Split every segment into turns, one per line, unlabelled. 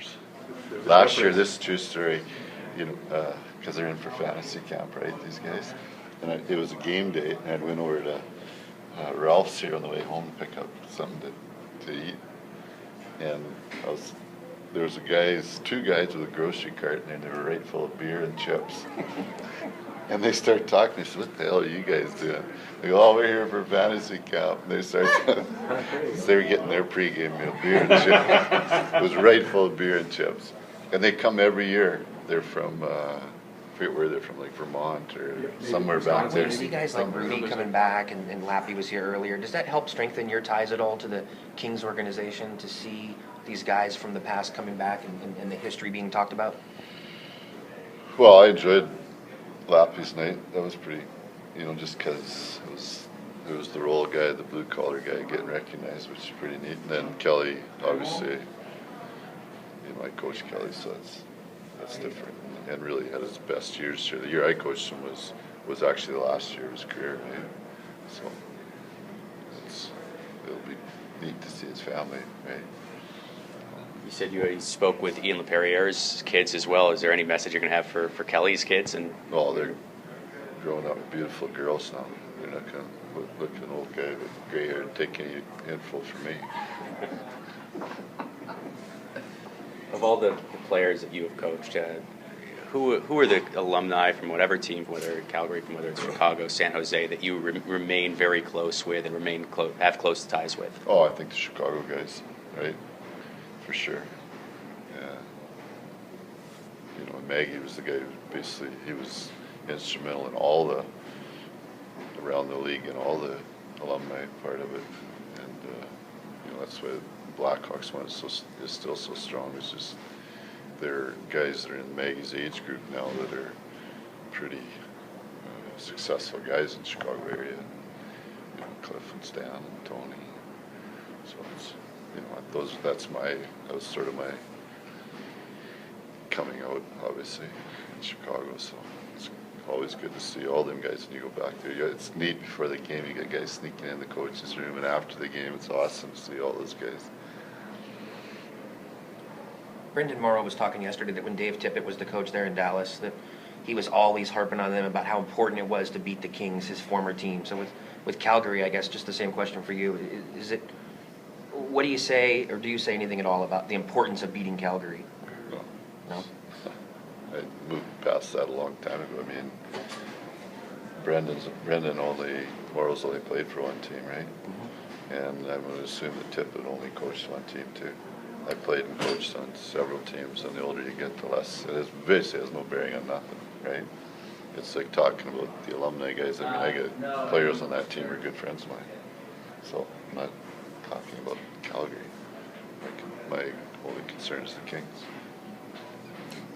years. Last year, this is a true story, because they're in for fantasy camp, right, these guys? And it was a game day, and I went over to Ralph's here on the way home to pick up something to eat. And there was two guys with a grocery cart, and they were right full of beer and chips. And they start talking. They said, "What the hell are you guys doing?" They go, "Oh, we're here for fantasy camp." And they were getting their pregame meal, beer and chips. It was right full of beer and chips. And they come every year. They're from, I forget where they're from, like Vermont or somewhere back there.
When you see guys like Rudy coming back and Lappy was here earlier, does that help strengthen your ties at all to the Kings organization to see these guys from the past coming back and the history being talked about?
Well, I enjoyed Lappy's night. That was pretty, just because there was the role guy, the blue collar guy getting recognized, which is pretty neat. And then Kelly, obviously, I coached Kelly, so that's different. And really had his best years here. The year I coached him was actually the last year of his career, right? So it'll be neat to see his family, right?
You said you already spoke with Ian LaPerriere's kids as well. Is there any message you're going to have for Kelly's kids?
Well, they're growing up with beautiful girls now. They're not going to look at an old guy with gray hair and take any info from me.
Of all the players that you have coached, who are the alumni from whatever team, whether Calgary, from whether it's Chicago, San Jose, that you remain very close with and have close ties with?
Oh, I think the Chicago guys, right? For sure. Yeah. Maggie was the guy who basically, he was instrumental in all the, around the league and all the alumni part of it. And, that's why the Blackhawks one is still so strong. It's just, they're guys that are in Maggie's age group now that are pretty successful guys in the Chicago area. Cliff and Stan and Tony. So it's, that was sort of my coming out, obviously, in Chicago. So it's always good to see all them guys when you go back there. It's neat before the game. You got guys sneaking in the coach's room, and after the game, it's awesome to see all those guys.
Brendan Morrow was talking yesterday that when Dave Tippett was the coach there in Dallas, that he was always harping on them about how important it was to beat the Kings, his former team. So with Calgary, I guess just the same question for you. What do you say, or do you say anything at all about the importance of beating Calgary? No?
I moved past that a long time ago. I mean, Morrow's only played for one team, right? Mm-hmm. And I'm going to assume that Tippett only coached one team too. I played and coached on several teams, and the older you get, the less it basically has no bearing on nothing, right? It's like talking about the alumni guys. I mean, I got players on that team who are good friends of mine. So I'm not talking about Calgary. My only concern is the Kings.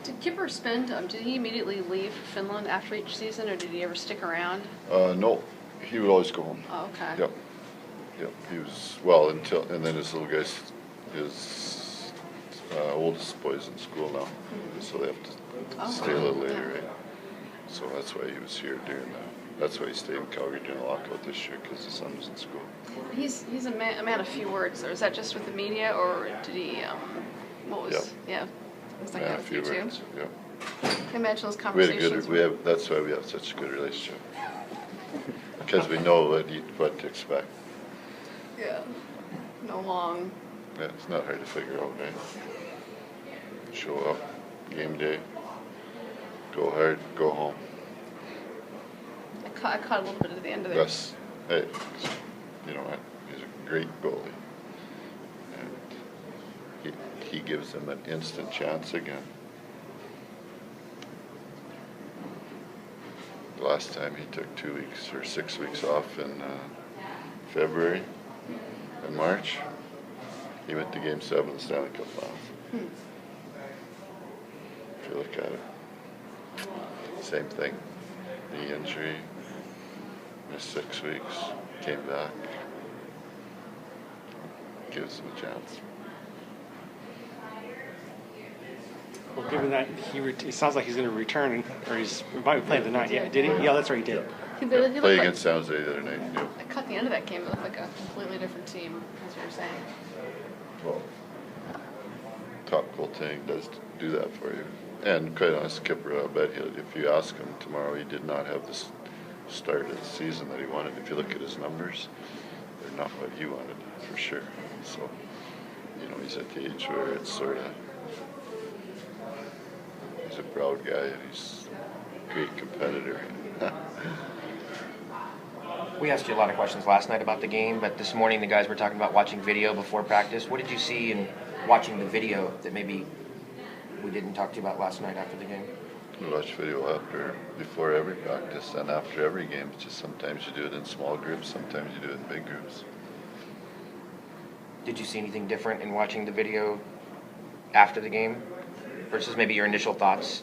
Did Kipper did he immediately leave Finland after each season, or did he ever stick around?
No, he would always go home.
Oh, okay.
Yep. He was, and then his little guys, his oldest boy's in school now, so they have to stay a little later, right? So that's why he was here that's why he stayed in Calgary during the lockout this year, because his son was in school.
He's a man of few words, or is that just with the media, or did he, It's like that with you too?
Yeah.
I imagine those conversations.
That's why we have such a good relationship. Because we know what to expect.
Yeah. No long.
Yeah, it's not hard to figure out, right? Show up, game day, go hard, go home.
I caught a little bit at the end of it.
Yes. Hey, you know what? He's a great goalie. And he gives them an instant chance again. The last time he took 2 weeks or 6 weeks off in February and March, he went to Game 7 of the Stanley Cup Finals. If you look at it, same thing. Knee injury, missed 6 weeks, came back, gives him a chance.
Well, given that it sounds like he's going to return, or he's might be playing tonight. Yeah, did he? Yeah, that's right, he did.
He
played against San Jose the other night. Yep.
I caught the end of that game. It looked like a completely different team, as you were saying.
Well, top goaltending does do that for you. And quite honest, Kipper, I bet if you ask him tomorrow, he did not have this start of the season that he wanted. If you look at his numbers, they're not what he wanted, for sure. So, you know, he's at the age where it's sort of, he's a proud guy and he's a great competitor.
We asked you a lot of questions last night about the game, but this morning the guys were talking about watching video before practice. What did you see in watching the video that maybe we didn't talk to you about last night after the game?
We watch video before every practice and after every game. It's just sometimes you do it in small groups, sometimes you do it in big groups.
Did you see anything different in watching the video after the game versus maybe your initial thoughts?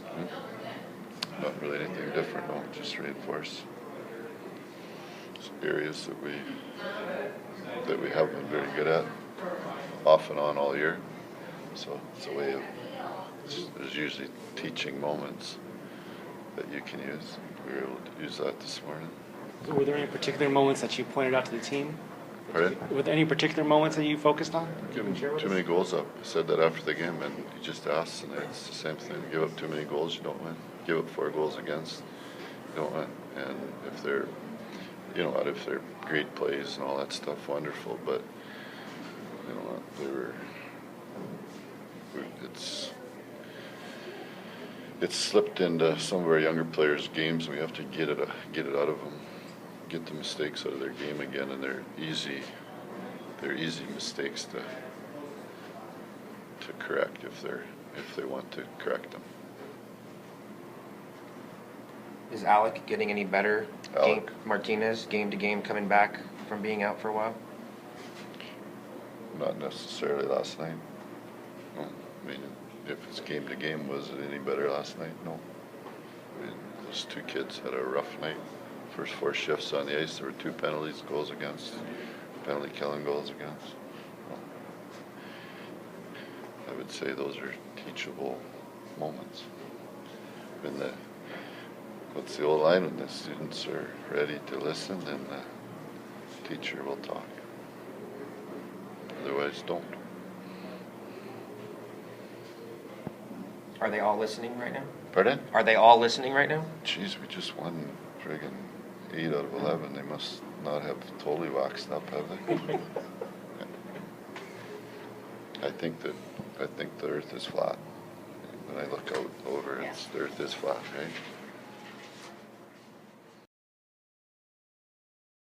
Not really anything different, no, just reinforce areas that we haven't been very good at, off and on all year. So it's a way of, there's usually teaching moments that you can use. We were able to use that this morning.
Were there any particular moments that you pointed out to the team?
Pardon?
Were there any particular moments that you focused on?
Giving too many goals up. I said that after the game, and he just asked, and it's the same thing. Give up too many goals, you don't win. Give up 4 goals against, you don't win. And if they're, you know, if they're great plays and all that stuff, wonderful. But you know, it's slipped into some of our younger players' games. We have to get it out of them, get the mistakes out of their game again, and they're easy mistakes to correct if they want to correct them.
Is Alec getting any better?
Alec?
Martinez, game to game, coming back from being out for a while?
Not necessarily last night. No. I mean, if it's game to game, was it any better last night? No. I mean, those 2 kids had a rough night. First 4 shifts on the ice, there were 2 penalties, goals against, penalty killing goals against. No. I would say those are teachable moments. When what's the old line? When the students are ready to listen, then the teacher will talk. Otherwise, don't.
Are they all listening right now?
Pardon?
Are they all listening right now?
Geez, we just won friggin' 8 out of 11. They must not have totally waxed up, have they? I think the earth is flat. When I look out over, the earth is flat, right?